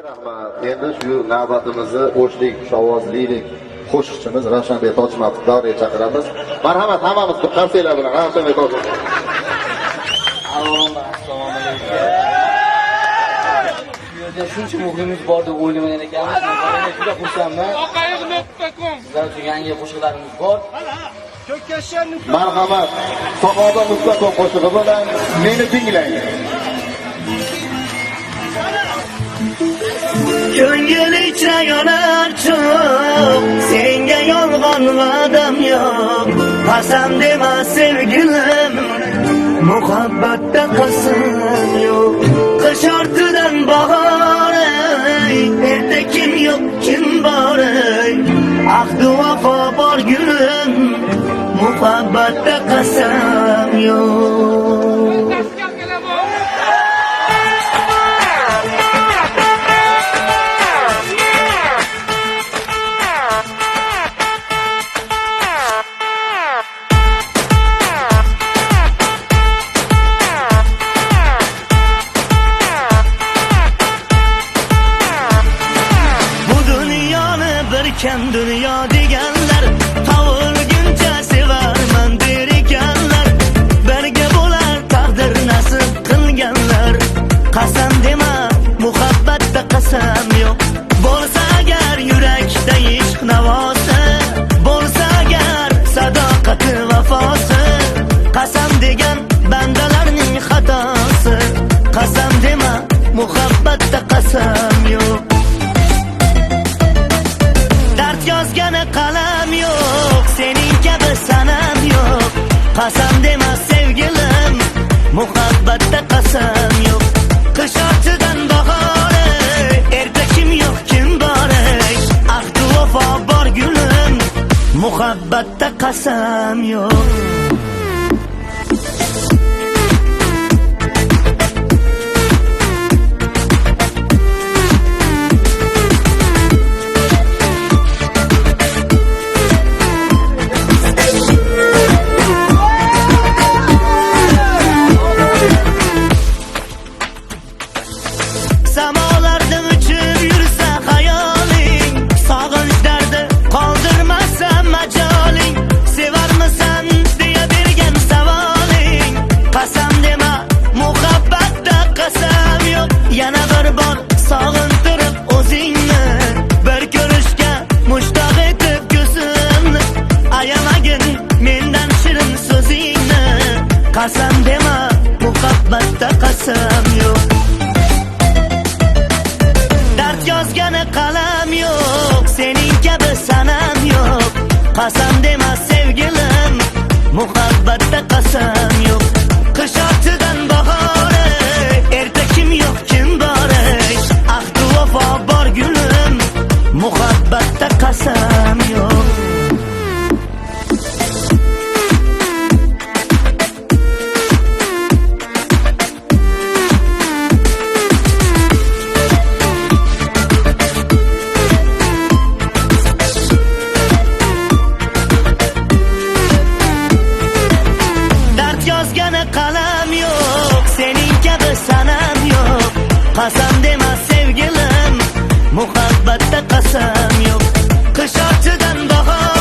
Rahmat. Endi shu navbatimizni o'shlik, shovozlilik qo'shiqchimiz Ravshanbek Tojimatovni davraga chaqiramiz. Marhamat, hammamiz bir qarsaklar bilan Ravshanbek Tojimov. Assalomu alaykum. Bu yerda shuncha muhimimiz bor deb o'ylamagan ekanmiz. Men juda xursandman. Sizlar uchun yangi qo'shiqlarimiz bor. Marhamat, Sahoba.com qo'shig'i bilan meni tinglang. Ko'ngil ichra yonar çok, senga yolg'on va'dam yo'q. Qasam dema sevgilim, muhabbatda qasam yo'q. Qish ortidan bahor, erta kim yo'q kim bor. Ahdu vafo bor gulim, muhabbatda qasam yo'q. Kim dünya deganlar, qavurguncha sevarman der ekanlar. Birga bo'lar taqdir nasib qilganlar. Qasam dema, muhabbatda qasam yo'q. Bo'lsa agar yurakda ishq navosi, bo'lsa agar sadoqati vafosi. Qasam degan bandalarning xatosi. Qasam dema, muhabbatda qasam yo'q. Yozgani qalam yo'q, sening kabi sanam yo'q. Qasam dema sevgilim, muhabbatda qasam yo'q. Qish ortidan bahor, erta kim yo'q kim bor. Ahdu vafo bor gulim, muhabbatda qasam yo'q. Samalarda uchib yursa hayoling, sog'inchlarda qoldirmasa majoling. Sevarmisan deya bergan savoling, qasam dema muhabbatda qasam yo'q. Yana bir bor sog'intirib o'zingni, bir ko'rishga mushtoq etib ko'zimni. Ayamagin mendan shirin so'zingni, qasam dema muhabbatda qasam yo'q. Yozgani qalam yo'q, sening kabi sanam yo'q. Qasam dema sevgilim, muhabbatda qasam yo'q. Qish ortidan bahor, erta kim yo'q kim bor. Ahdu vafo bor gulim, muhabbatda qasam yo'q. Yozgani qalam yo'q, sening kabi sanam yo'q. Qasam dema sevgilim, muhabbatda qasam yo'q. Qish ortidan bahor,